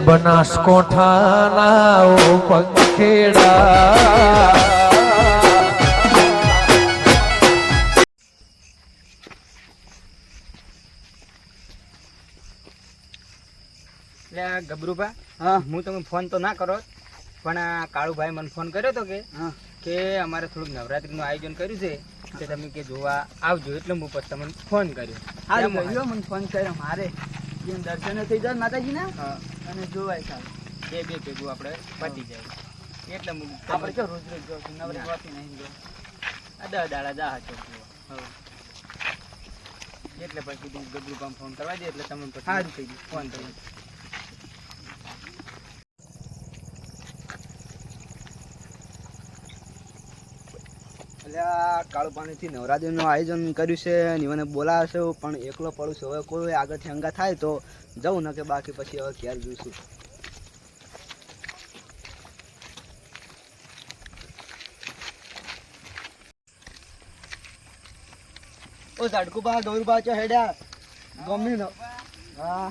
બનાસકોઠાના ઓ પંખેડા ગબરુભા હા હું તમે ફોન તો ના કરો પણ આ કાળુભાઈ મને ફોન કર્યો હતો કે અમારે થોડુંક નવરાત્રીનું આયોજન કર્યું છે કે તમે કે જોવા આવજો એટલે હું પછી તમને ફોન કર્યો મને ફોન કર્યો મારે દર્શન થઈ જાય માતાજીના અને જોવાય સારું બે ભેગું આપણે પતી જાય એટલે હું આપણે જો રોજ રોજ જો નવરાત્રી નહીં જો આ 10 દાડા જા હતો એટલે પછી તું ગબરુભાઈ ફોન કરવા દે એટલે તમને પછી સારું થઈ ગયું ફોન કર્યો. કાળુપાણી થી નવરાત્રી નું આયોજન કર્યું છે મને બોલાવશે પણ એકલો પડું છું. હવે કોઈ આગળથી હંગા થાય તો જવું ને કે બાકી પછી હવે ઘેર જોઈશું. ઓ ઝાડકુબા ગૌરબા ચો હેડ્યા ગમી નો હા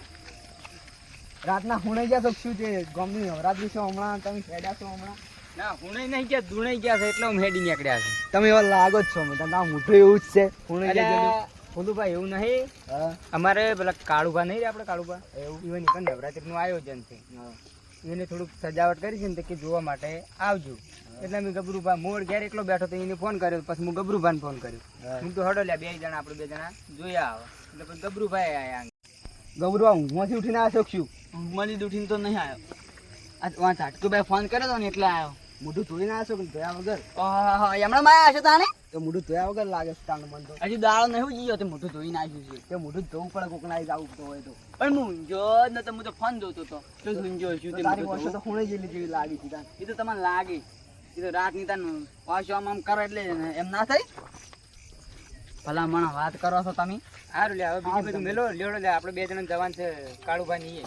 રાતના હુણાઈ ગયા તો શું છે ગમી નવરાત્રી છે હમણાં તમે હેડ્યા છો હમણાં ના હુણાઈ નહીં ગયા દુણાઈ ગયા છે એટલે હેડી નીકળ્યા છે. તમે એવા લાગો જ છો મને ના મોઢું એવું જ છે હુણાઈ ગયા ફૂલુભાઈ એવું નહીં અમારે પેલા કાળુભા નહીં રે આપણે કાળુભા એવું ઇવન પણ નવરાત્રીનું આયોજન છે એને થોડુંક સજાવટ કરી છે ને કે જોવા માટે આવજો એટલે મેં ગબરુભા મોડ ઘેર એકલો બેઠો તો એને ફોન કર્યો પછી હું ગબરુભાઈને ફોન કર્યો હું તો હડો લ્યા 2 જણા આપણે 2 જણા જોયા આવે એટલે પછી ગબરુભાઈ આવ્યા. ગબરુભા ઊંઘમાંથી ઉઠીને આવ્યો છું ઊંઘમાંથી ઉઠીને તો નહીં આવ્યો આ ઝાટકુભાઈ ફોન કર્યો હતો ને એટલે આવ્યો. મોઢું ધોઈને આવ્યો છો ધોયા વગર હમણાં માં આવ્યા છો તાને તો મોઢું ધોયા વગર લાગે છે તાનું મન તો હજી દાળો નહીં જીયો તો મોઢું ધોઈને આવ્યું છે તે મોઢું ધોવું પડે કોકના જવું તો હોય તો પણ હું ઊંઝો ન તો હું તો ફોન જોતો હતો તો ઊંઝો છું તારી વર્ષો તો ખૂણે જેવી લાગી હતી તાન એ તો તમને લાગે એ તો રાત ની તાન પાછો આમ કરો એટલે એમ ના થાય ભલા મને વાત કરો છો તમે સારું લે હવે બીજું બધું મેલો લેવડો લે આપણે 2 જણા જવાન છે કાળુભાઈ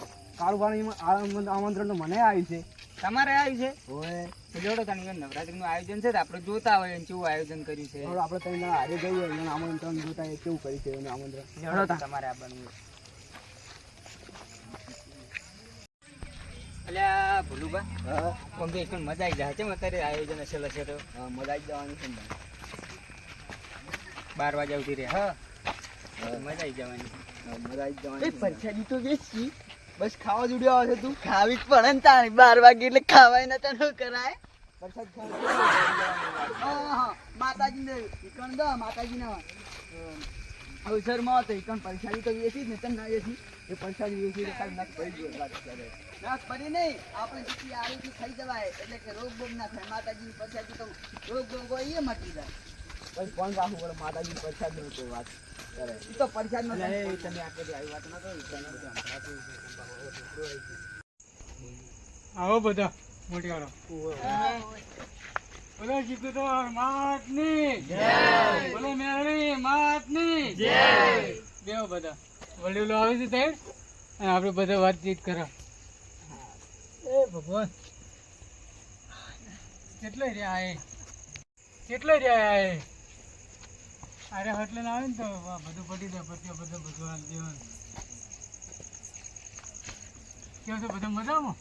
આમંત્રણ તો મને આવ્યું છે તમારે આવ્યું છે હોય જોડો તાની નવરાત્રીનું આયોજન છે આપણે જોતા હોય કેવું આયોજન કર્યું છે આપણે 3 જણા હારે જઈએ એને આમંત્રણ જોતા કેવું કર્યું છે એનું આમંત્રણ જોડો તમારે આવવાનું અલ્યા ભોલુભા હા કોમ્બે એકદમ મજા આવી જાય છે અત્યારે આયોજન હશે લશે તો હા મજા આવી જવાની છે 12 વાગ્યા ઉઠી રે હા મજા આવી જવાની પરસાદી તો વેચી બસ ખાવા જોડ્યો આવે છે તું ખાવી જ પડે ને તાણી 12 વાગે એટલે ખાવાય ના તને કરાય પ્રસાદ માતાજીને ઈકણ દો માતાજીને અવસરમાં તો ઈકણ પરસાદી તો વેચી જ ને તને ના વેચી એ પરસાદી વેચી તો કાંઈ નાક પડી ગયો વાત કરે નાક પડી નહીં આપણે જેટલી આરીથી ખાઈ જવાય એટલે કે રોગ બોગ ના થાય માતાજીની પરસાદી તો રોગ બોગ હોય એ મટી જાય પછી કોણ રાખવું પડે માતાજીની પરસાદીનો કોઈ વાત કરે એ તો પરસાદનો તમે આટલી આવી વાત ના કરો આવો બધા મોટી વાળો બોલો જીતુ તો માતની જય બોલો મેરણી માતની જય બેવ બધા વડીલો આવે છે તે અને આપણે બધા વાતચીત કરો એ ભગવાન કેટલે રહ્યા અરે એટલે ના આવે ને તો બધું પડી જાય પછી બધું ભગવાન દેવાનું કેવું છે બધા મજામાં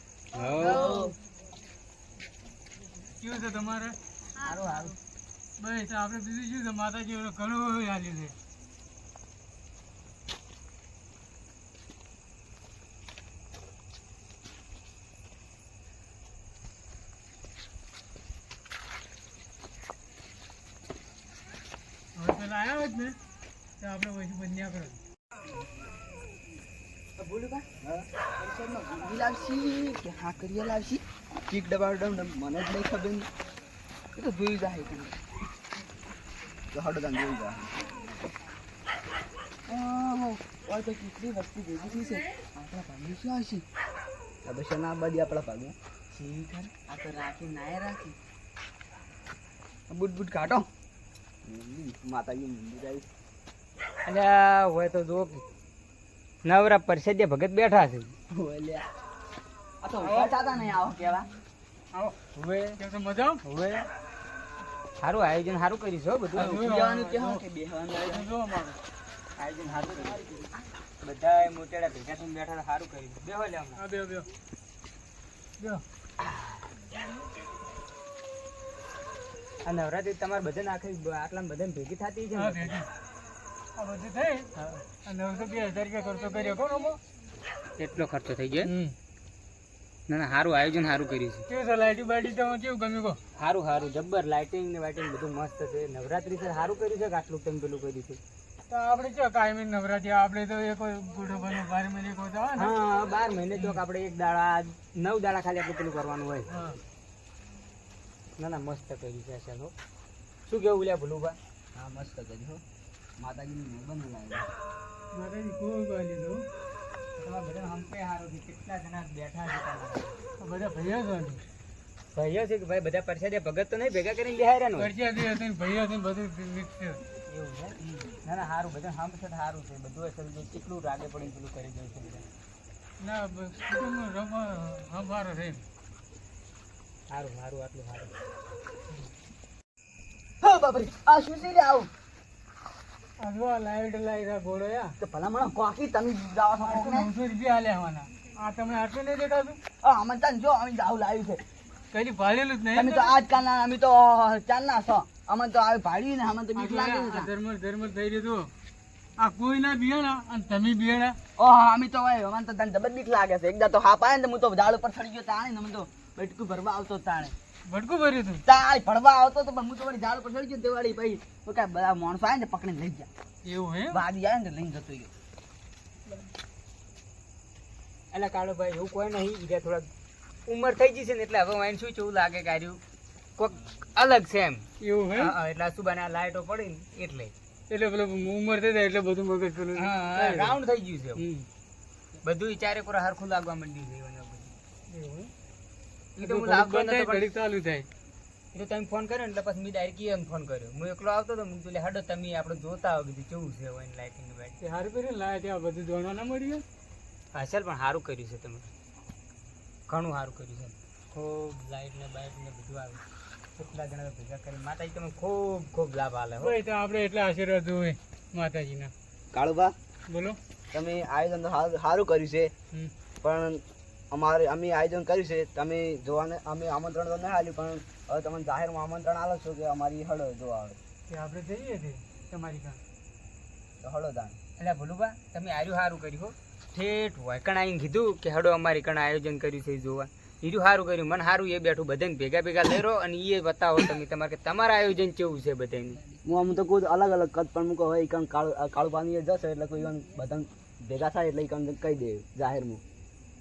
કેવું છે તમારે સારું સારું બસ આપણે બીજું શું છે માતાજી ઘણું હાલ્યું છે હવે પેલા આવ્યા જ ને તો આપણે પછી બન્યા કરો બોલું લાવશી કે હા કરીએ લાવશી ચીક દબાવ મને જ નહીં ખબર એ તો જોઈ જાય તો હડો તને જોઈ જાય ઓય તો કેટલી વસ્તુ ભેગી થઈ છે આપણા ભાગ્યું શું આવશે હવે ના બધી આપણા ભાગ્યું શીખર આ તો રાખી નાય રાખી બુટ બુટ કાઢો માતાજી મંદિર આવી અલ્યા હોય તો જો નવરા પરસેદે ભગત બેઠા છે આ તો ચાતા નહીં આવો કેવા આવો હવે કેમ છે મજા હવે સારું આયોજન સારું કર્યું છે બધું જવાનું કે હા કે બેહવાનું આયોજન જો અમારું આયોજન સારું કર્યું બધા મોટેડા ભેગા થઈને બેઠા સારું કર્યું બેહો લે હમણાં આ બે જો આ નવરાત્રી તમારે બધાને આખી આટલા બધાને ભેગી થતી છે હા ને? ભેગી આ બધું થઈ અને 900-2000 રૂપિયા ખર્ચો કર્યો કોણ અમો એટલો ખર્ચો થઈ ગયો ના ના સારું આયોજન સારું કર્યું છે. કેવું છે લાઈટી બાઈટી તમે કેવું ગમ્યું કહો સારું સારું જબ્બર લાઇટિંગ ને વાઇટિંગ બધું મસ્ત છે. નવરાત્રી છે સારું કર્યું છે કે આટલું તમે પેલું કર્યું છે? તો આપણે જો કાયમી નવરાત્રી આપણે તો એક ગુડો બનો 12 મહિને કોઈ તો આવે ને હા 12 મહિને ચોક આપણે એક દાડા 9 દાડા ખાલી આપણે પેલું કરવાનું હોય. હા ના ના મસ્ત કર્યું છે ચાલો. શું કેવું લ્યા ભૂલુભા? હા મસ્ત કર્યું હો. માતાજીની બંધ લાગે માતાજી ખૂબ ગાલી દો તમારા બધા હંપે સારું છે. કેટલા જણા બેઠા છે આ બધા ભૈયા છે ને ભાઈઓ છે કે ભાઈ બધા પરસાદે ભગત તો નહીં ભેગા કરીને બેહાર્યા ને હોય? પરચિયા જે હતી ને ભૈયા છે ને બધું મિક્સ છે એવું છે ના ના સારું બધા હંપ છે સારું છે બધું અસલ છે. કેટલું રાગે પડીને પેલું કરી દઉં છે બધા. ના કુટુંબનો રંભારો છે સારું સારું આટલું સારું. હા બાપરે આ શું છે રે આવું આ જો આ લાઈટ લાઈટ ઘોડો યા તો ભલા મને કોકી તમે જાવ છો આ તો 900 રૂપિયા આલ્યા હોવાના આ તમને આટલું નહીં દેખાતું અમે તને જો અમે જાવ લાવ્યું છે કઈ ભાડેલું જ તમે નહીં તો આજકાલના અમે તો ચાલના છો અમે તો આવી ભાડ્યું ને અમે તો બીક લાગે છે ધર્મ થઈ રહ્યું આ કોઈ ના બિયાણા અને તમે બિયાણા ઓહ અમે તો ભાઈ અમને તો તને જબર બીક લાગે છે એકદા તો હા પાય ને હું તો ઝાડ ઉપર ચડી ગયો તાણે ને અમે તો બેટકું ભરવા આવતો તાણે ભટકું ભર્યું તું તાળી ભરવા આવતો તો પણ હું તો વળી ઝાડ ઉપર ચડી ગયો તે વાળી ભાઈ તો કાંઈ બધા માણસો આવે ને પકડીને લઈ ગયા એવું હે વાદી આવે ને લઈને જતો રહ્યો એટલે કાળુભાઈ એવું કોઈ નહીં. બીજા થોડાક ઉંમર થઈ જશે ને એટલે હવે વાઈન શું કેવું લાગે કાર્યું કોક અલગ છે એમ. એવું હે એટલે શું બને લાઈટો પડી ને એટલે એટલે પેલો ઉંમર થઈ જાય એટલે બધું મગજ પેલું રાઉન્ડ થઈ ગયું છે હમ. બધું ચારે પૂરા હરખું લાગવા માંડ્યું છે એવું બધું. એવું હે? એ તો હું લાગતો બંધ થાય, નતો પણ ઘડીક ચાલુ થાય એ તો તમે ફોન કર્યો ને એટલે પછી મેં ડાયરેક્ટ એમ ફોન કર્યો. હું એકલો આવતો હતો મેં કીધું હડો તમે આપણે જોતા આવો કીધું કેવું છે હોય લાઇટિંગ બાઇટ. તે સારું કર્યું ને લાયા ત્યાં બધું જોવા ના મળ્યું હા ચાલ પણ સારું કર્યું છે તમે ઘણું સારું કર્યું છે. ખૂબ લાઇટ ને બાઇટ ને બધું આવે કેટલા જણા ભેગા કરી માતાજી તમે ખૂબ ખૂબ લાભ આલે હો. ભાઈ તો આપણે એટલા આશીર્વાદ હોય માતાજીના કાળુબા બોલો તમે આયોજન તો સારું કર્યું છે હમ. પણ અમે આયોજન કર્યું છે તમે જોવાને અમે આમંત્રણ તો ના આપ્યું પણ હવે તમને જાહેરમાં આમંત્રણ આલો છો કે અમારી હળો જોવા આવે તે આપણે જઈએ છીએ તમારી કામ તો હળો દાન એટલે ભોલુબા તમે આર્યું સારું કર્યું હો. ઠેઠ વૈકણ આવીને કીધું કે હડો અમારી કણ આયોજન કર્યું છે એ જોવા. એર્યું સારું કર્યું મને સારું એ બેઠું બધાને ભેગા ભેગા લઈ રહો અને એ બતાવો તમે તમારે કે તમારા આયોજન કેવું છે બધાને. હું આમ તો કોઈ અલગ અલગ કદ પણ મૂકો હોય કારણ કાળુ પાણી જશે એટલે કોઈ બધા ભેગા થાય એટલે ઈકણ કહી દે જાહેરમાં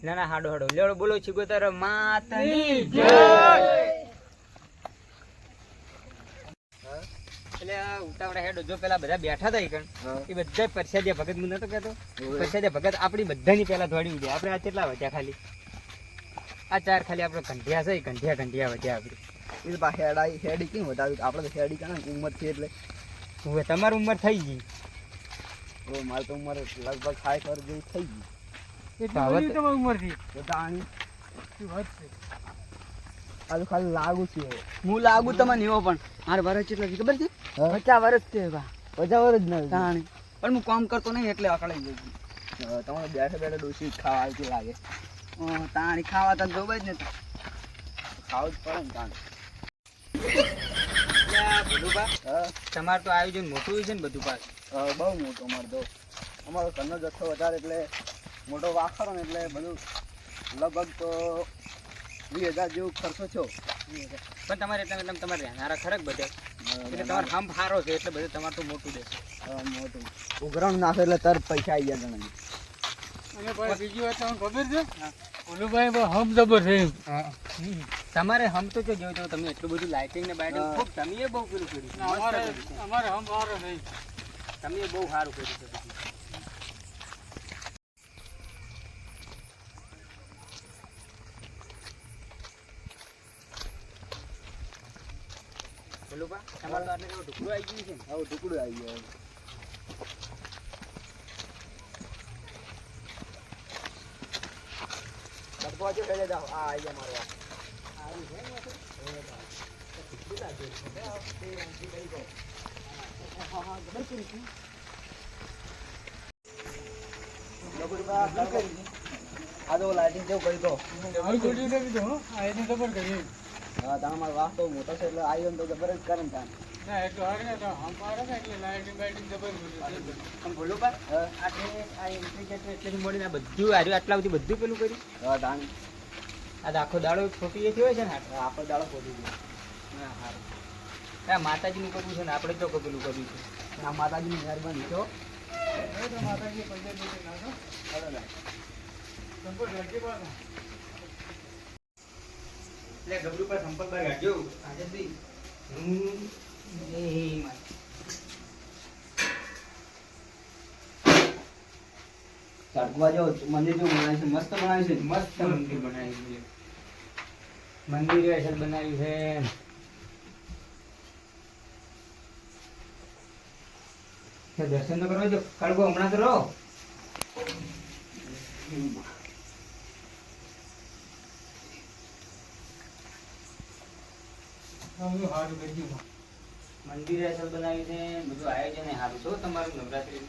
ના ના હાડો હાડો લેવડો બોલો છીગોતર માતાની જય. એટલે આ ઉતાવળા હેડો જો પેલા બધા બેઠા હતા ઈકણ એ બધા પરસાદિયા ભગત હું નતો કહેતો પરસાદિયા ભગત આપણી બધાની પેલા દોડી ઉડ્યા. આપણે આ કેટલા વધ્યા ખાલી આ ચાર ખાલી આપણે કંઠિયા છે કંઠિયા વધ્યા આપણી. એ પાસે હેડી કેમ વધારે આપણે તો હેડી કાને ઉંમર છે એટલે હવે તમારી ઉંમર થઈ ગઈ હવે મારી તો ઉંમર લગભગ 60 વર્ષ જેવી થઈ ગઈ એટલી બધી તમારી ઉંમરથી તો તાણી શું વાત છે આ તો ખાલી લાગુ છે હું લાગુ તમને એવો પણ મારે વર્ષ કેટલા છે ખબર છે 50 વર્ષ છે બા 50 વર્ષ જ નહીં તાણી પણ હું કામ કરતો નહીં એટલે અકળાઈ ગઈ તમારે બેઠા બેઠા ડોસી ખાવા આવતી લાગે તાણી ખાવા તને જોવે જ ને ખાવું જ પડે ને તાણી ભોલુબા હા તમારું તો આયોજન મોટું હોય છે ને બધું પાસ. બહુ મોટો અમારે તો અમારો ઘરનો જથ્થો વધારે એટલે મોટો વાખરો ને એટલે બધું લગભગ તો 20,000 જેવું ખર્ચો થયો. પણ તમારે એટલે મતલબ તમારે રહેનારા ખરક બધે એટલે તમારો હંપ સારો છે એટલે બધું તમારું તો મોટું દેશે. મોટું ઉઘરાણ નાખે એટલે તરત પૈસા આવી ગયા ગણાય. અને ભાઈ બીજી વાત તમને ખબર છે ઓલુભાઈ બહુ હમ જબર છે એમ. તમારે હમ તો જો જોજો તમે એટલું બધું લાઇટિંગ ને બાઇટિંગ ખૂબ તમે એ બહુ પેલું કર્યું છે. અમારે મસ્ત કર્યું છે. અમારે હમ સારો છે તમે એ બહુ સારું કર્યું છે બધું. ભોલુબા તમારે તો આટલે કેવું ઢુકડું આવી ગયું છે ને. હવે ટુકડું આવી ગયો તડકો આજે ફેલે જાઓ આ આવી ગયા મારો આ તો લાઇટિંગ જેવું કરી દો. ડબલ ગોઠવી દે બીજું, હો. આ એને જબર કરી. હા તમે મારો વાહ તો મોટો છે એટલે આવ્યો ને તો જબર જ કરે ને તાન. ના એટલું આગળ તો હમ પાડે ને એટલે લાઇટિંગ બાઇટિંગ જબર ગોઠવી દે. આમ બોલું પા આટલે આ ઇન્ટિગ્રેટર એટલેથી મળીને આ બધું આર્યું આટલા સુધી બધું પેલું કર્યું. હા તાન આ તો આખો દાડો ખોટી થયો છે ને આપણો દાડો ખોટી ગયો. હા સારું. આ માતાજીનું કરવું છે ને આપણે તો પેલું કર્યું છે. આ માતાજીની મહેરબાની છો. એ તો માતાજી પંચાયત meeting નાખો. બરાબર. સંપૂર્ણ લડકી પાસે. એટલે ગબરું પર સંપર્ક બાર ગાડજો આજે બી હું એ ચાટવા જો મંદિર જો બનાવ્યું છે મસ્ત બનાવ્યું છે. મસ્ત મંદિર બનાવ્યું છે. મંદિર અસલ બનાવ્યું છે. તો દર્શન તો કરવા જો કડવો હમણાં તો રહો. બધું સારું કરી દીધું. મંદિર અસલ બનાવ્યું છે. બધું આયોજન એ સારું છે હો તમારું નવરાત્રી.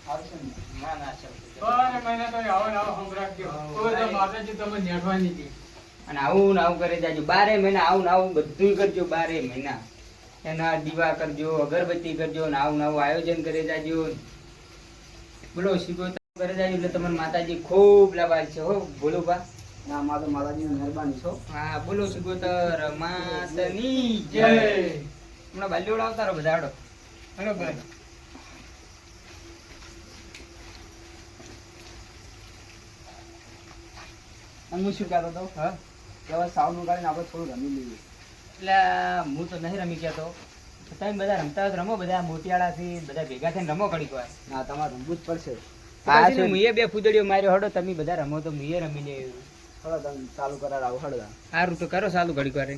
સારું છે ને. ના ના અસલ છે. બારે મહિના તો આવો ને આવો સંભળાવજો. કોઈ તો માતાજી તમને નેઠવાની હતી. અને આવું ને આવું કરી જાજો 12 મહિના આવું ને આવું બધું કરજો 12 મહિના. એના દીવા કરજો, અગરબત્તી કરજો ને આવું ને આવું આયોજન કરી જાજો. બોલો શીખો કરી જાજો એટલે તમારી માતાજી ખૂબ લાભાર છે હો. બોલો બા. ના માં તો માતાજીની મહેરબાની છો. હા બોલો શીખોતર માતની જય. જય. હમણાં બાલ્યોડ આવતા રહો બધા હાડો. હેલો ભાઈ. અને હું શું કહેતો હતો હા કે હવે સાઉન્ડ ઉગાડીને આપણે થોડું રમી લઈએ. એટલે હું તો નહીં રમી કહેતો. તમે બધા રમતા હોય તો રમો. બધા મોતિયાળાથી બધા ભેગા થઈને રમો ઘડીક વાર. ના તમારે રમવું જ પડશે. હા છે મુએ બે ફૂદડીઓ માર્યો હડો તમે બધા રમો તો મુએ રમી લે. હળો તમે ચાલુ કરાવો હળો. સારું તો કરો સાલું ઘડીક વાર.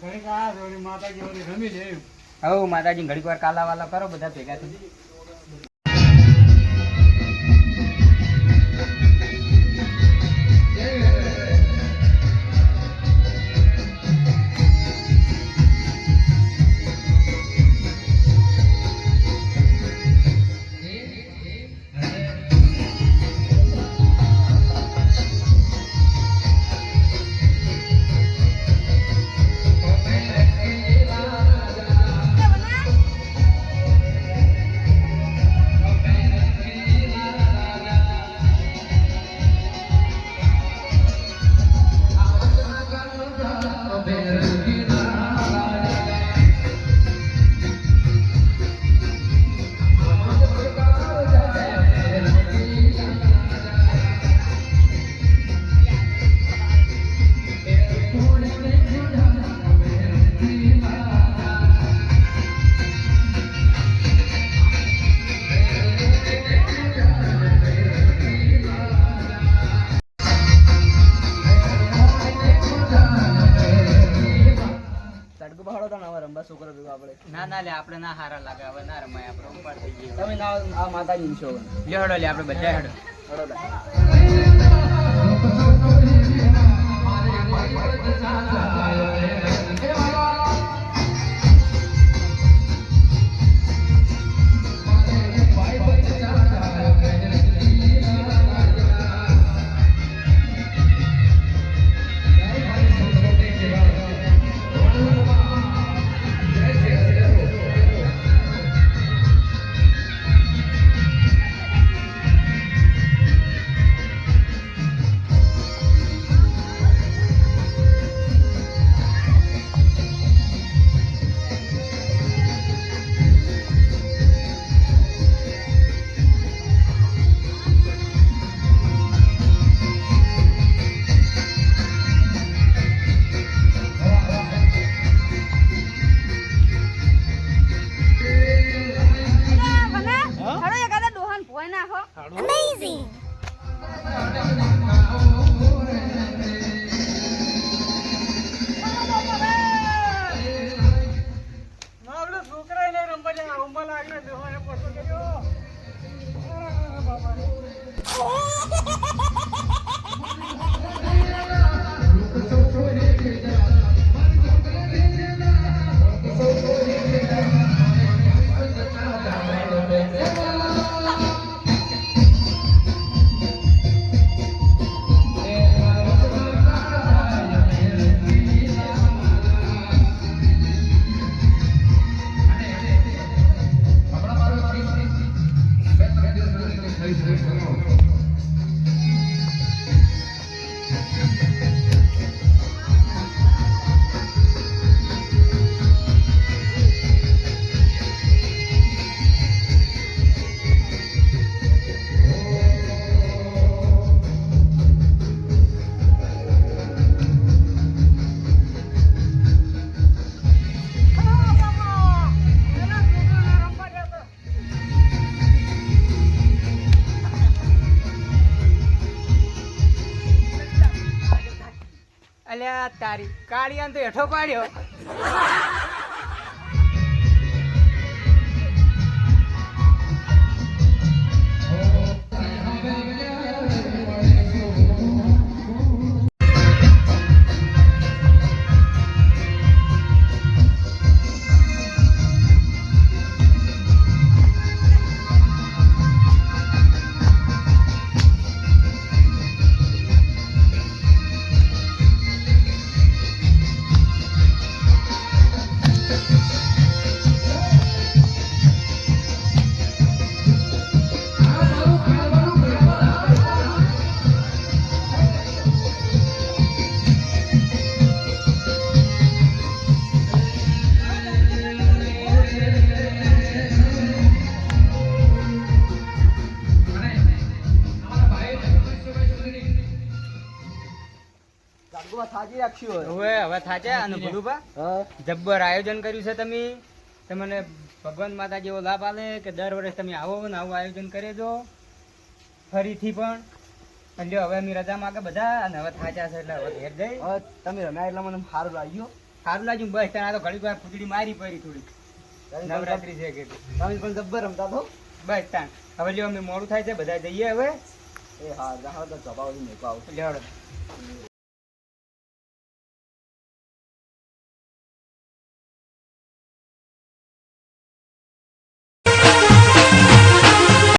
ઘડીક આ જોડી માતાજી ઓલી રમી દે એમ. હવે માતાજી ઘડીક વાર કાલા વાલા કરો બધા ભેગા થઈ. તડકો બહાડો તો ને હવે રમવા છોકરા ભેગા આપણે. ના ના લે આપણે ના હારા લાગે હવે ના રમાય આપણે ઉપાડ થઈ ગઈ. તમે ના આ માતાજીની છો. લે હડો લે આપણે બધા હડો. હળો લે. અલ્યા તારી કાળિયાને તો હેઠો પાડ્યો. જાગવા થાજી રાખ્યું હોય. હવે થાચે અને ભલુભા હા જબ્બર આયોજન કર્યું છે તમે. તમને ભગવાન માતા જેવો લાભ આલે કે દર વર્ષ તમે આવો ને આવું આયોજન કરે જો ફરીથી પણ. અને જો હવે અમે રજા માંગે બધા અને હવે થાચા છે એટલે હવે ઘેર જઈ હવે તમે રમ્યા એટલે મને સારું લાગ્યું. સારું લાગ્યું બસ ત્યાં તો ઘડી વાર ફૂટડી મારી પડી થોડી નવરાત્રી છે કે તમે પણ જબ્બર રમતા તો. બસ તાણ હવે લ્યો અમે મોડું થાય છે બધા જઈએ હવે એ હા જાહો તો જવાબ મેકો આવું. લેવડો